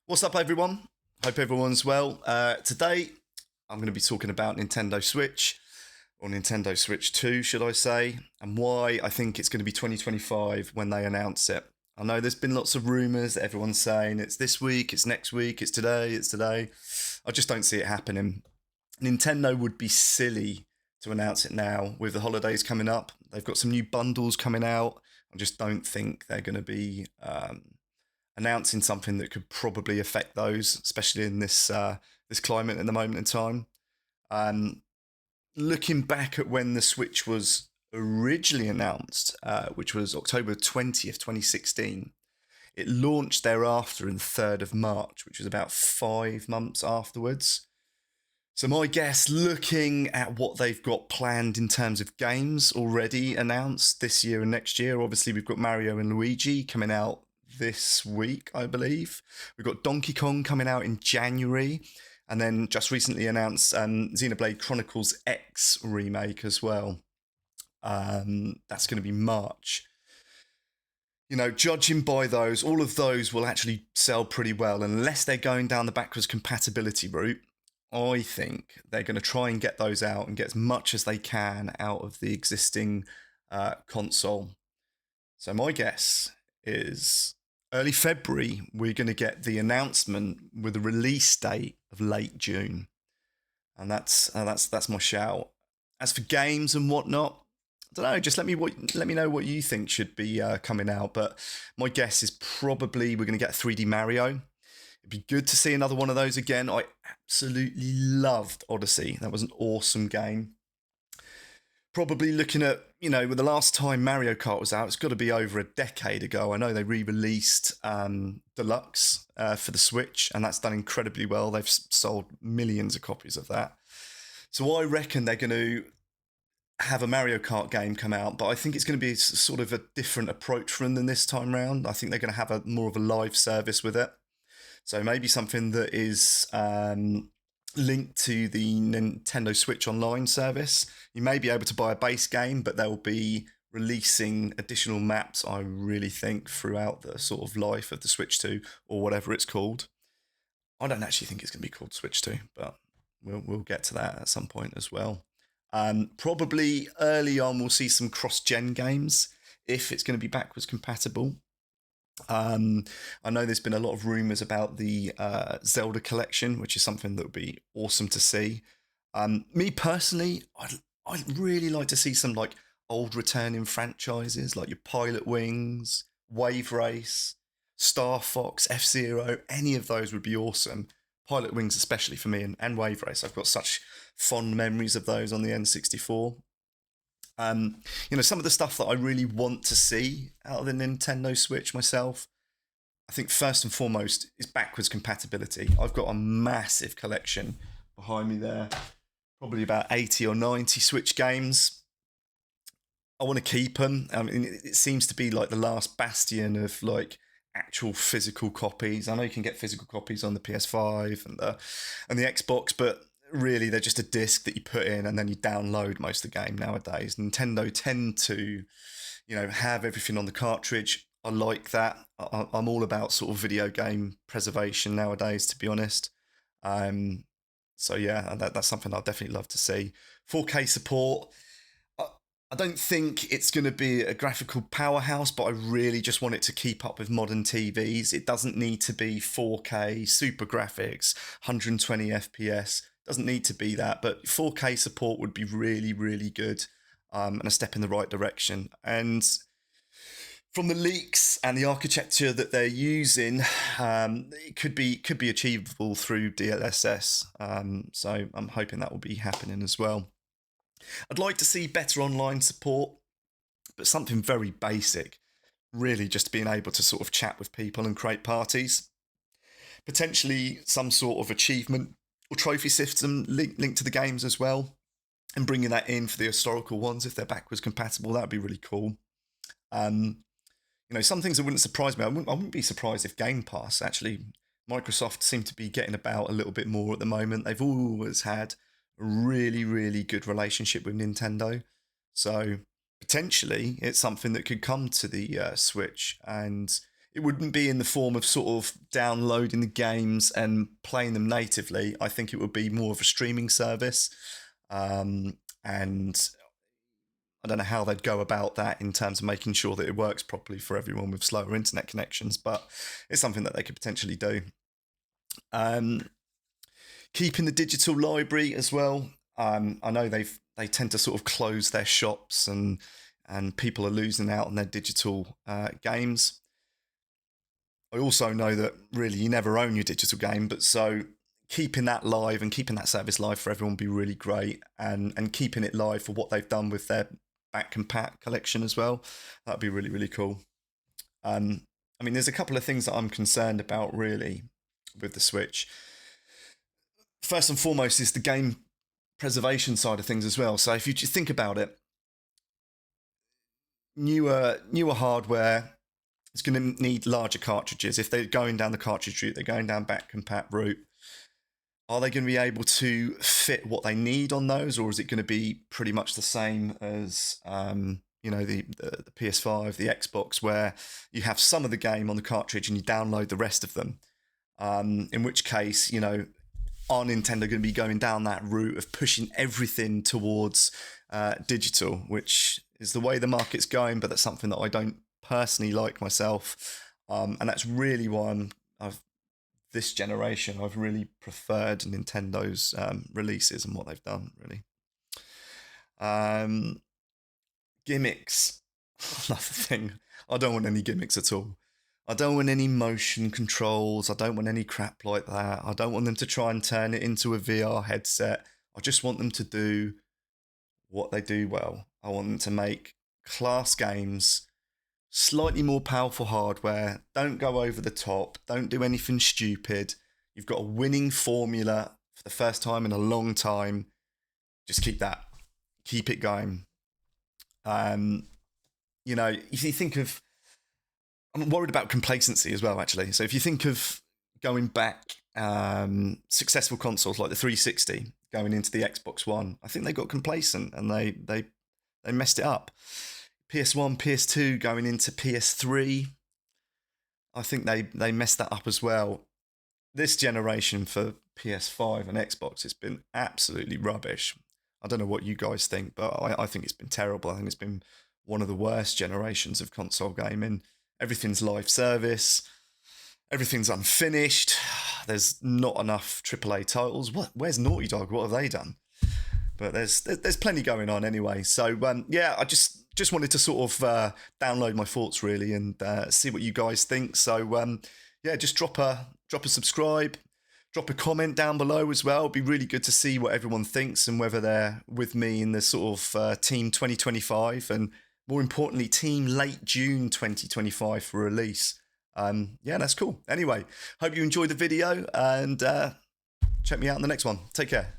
What's up, everyone? Hope everyone's well. Today, I'm going to be talking about Nintendo Switch, or Nintendo Switch 2, should I say, and why I think it's going to be 2025 when they announce it. I know there's been lots of rumours that everyone's saying it's this week, it's next week, it's today, it's today. I just don't see it happening. Nintendo would be silly to announce it now with the holidays coming up. They've got some new bundles coming out. I just don't think they're going to be announcing something that could probably affect those, especially in this climate at the moment in time. Um, Looking back at when the Switch was originally announced, which was October 20th, 2016, it launched thereafter in the 3rd of March, which was about 5 months afterwards. So my guess, looking at what they've got planned in terms of games already announced this year and next year, obviously we've got Mario and Luigi coming out this week, I believe. We've got Donkey Kong coming out in January, and then just recently announced Xenoblade Chronicles X remake as well. That's going to be March. You know, judging by those, all of those will actually sell pretty well unless they're going down the backwards compatibility route. I think they're going to try and get those out and get as much as they can out of the existing console. So my guess is early February, we're going to get the announcement with a release date of late June, and that's my shout. As for games and whatnot, I don't know. Just let me know what you think should be coming out. But my guess is probably we're going to get 3D Mario. It'd be good to see another one of those again. I absolutely loved Odyssey. That was an awesome game. Probably looking at, with the last time Mario Kart was out, it's got to be over a decade ago. I know they re-released Deluxe for the Switch, and that's done incredibly well. They've sold millions of copies of that. So I reckon they're going to have a Mario Kart game come out, but I think it's going to be sort of a different approach for them than this time round. I think they're going to have more of a live service with it. So maybe something that is linked to the Nintendo Switch Online service. You may be able to buy a base game, but they'll be releasing additional maps, I really think, throughout the sort of life of the Switch 2 or whatever it's called. I don't actually think it's going to be called Switch 2, but we'll get to that at some point as well. Probably early on, we'll see some cross-gen games if it's going to be backwards compatible. I know there's been a lot of rumours about the Zelda collection, which is something that would be awesome to see. Me personally, I'd really like to see some like old returning franchises like your Pilot Wings, Wave Race, Star Fox, F-Zero. Any of those would be awesome. Pilot Wings, especially for me, and Wave Race. I've got such fond memories of those on the N64. Some of the stuff that I really want to see out of the Nintendo Switch myself, I think first and foremost is backwards compatibility. I've got a massive collection behind me there, probably about 80 or 90 Switch games. I want to keep them. I mean, it seems to be like the last bastion of like actual physical copies. I know you can get physical copies on the PS5 and the Xbox, but really they're just a disc that you put in and then you download most of the game nowadays. Nintendo tend to, have everything on the cartridge. I like that. I'm all about sort of video game preservation nowadays, to be honest. So yeah, that's something I'd definitely love to see. 4K support. I don't think it's going to be a graphical powerhouse, but I really just want it to keep up with modern TVs. It doesn't need to be 4K, super graphics, 120 FPS. Doesn't need to be that, but 4K support would be really, really good, and a step in the right direction. And from the leaks and the architecture that they're using, it could be achievable through DLSS. So I'm hoping that will be happening as well. I'd like to see better online support, but something very basic, really just being able to sort of chat with people and create parties. Potentially some sort of achievement or trophy system linked to the games as well, and bringing that in for the historical ones if they're backwards compatible. That would be really cool. Some things that wouldn't surprise me. I wouldn't be surprised if Game Pass actually. Microsoft seem to be getting about a little bit more at the moment. They've always had a really, really good relationship with Nintendo. So potentially it's something that could come to the Switch. And it wouldn't be in the form of sort of downloading the games and playing them natively. I think it would be more of a streaming service. And I don't know how they'd go about that in terms of making sure that it works properly for everyone with slower internet connections, but it's something that they could potentially do. Keeping the digital library as well. I know they tend to sort of close their shops, and people are losing out on their digital games. I also know that really you never own your digital game, but so keeping that live and keeping that service live for everyone would be really great, and keeping it live for what they've done with their back compat collection as well. That'd be really, really cool. I mean, there's a couple of things that I'm concerned about really with the Switch. First and foremost is the game preservation side of things as well. So if you just think about it, newer hardware is going to need larger cartridges. If they're going down the cartridge route, they're going down back compat route. Are they going to be able to fit what they need on those, or is it going to be pretty much the same as the PS5, the Xbox, where you have some of the game on the cartridge and you download the rest of them? In which case, are Nintendo going to be going down that route of pushing everything towards digital, which is the way the market's going, but that's something that I don't personally like myself. And that's really why this generation, I've really preferred Nintendo's releases and what they've done, really. Gimmicks. Another thing. I don't want any gimmicks at all. I don't want any motion controls. I don't want any crap like that. I don't want them to try and turn it into a VR headset. I just want them to do what they do well. I want them to make class games, slightly more powerful hardware. Don't go over the top. Don't do anything stupid. You've got a winning formula for the first time in a long time. Just keep that. Keep it going. If you think of, I'm worried about complacency as well, actually. So if you think of going back, successful consoles like the 360 going into the Xbox One, I think they got complacent and they messed it up. PS1, PS2 going into PS3, I think they messed that up as well. This generation for PS5 and Xbox, it's been absolutely rubbish. I don't know what you guys think, but I think it's been terrible. I think it's been one of the worst generations of console gaming. Everything's live service. Everything's unfinished. There's not enough AAA titles. Where's Naughty Dog? What have they done? But there's plenty going on anyway. So I just wanted to sort of download my thoughts really and see what you guys think. So just drop a subscribe, drop a comment down below as well. It'd be really good to see what everyone thinks and whether they're with me in the sort of Team 2025 and more importantly, Team late June 2025 for release. That's cool. Anyway, hope you enjoyed the video and check me out in the next one. Take care.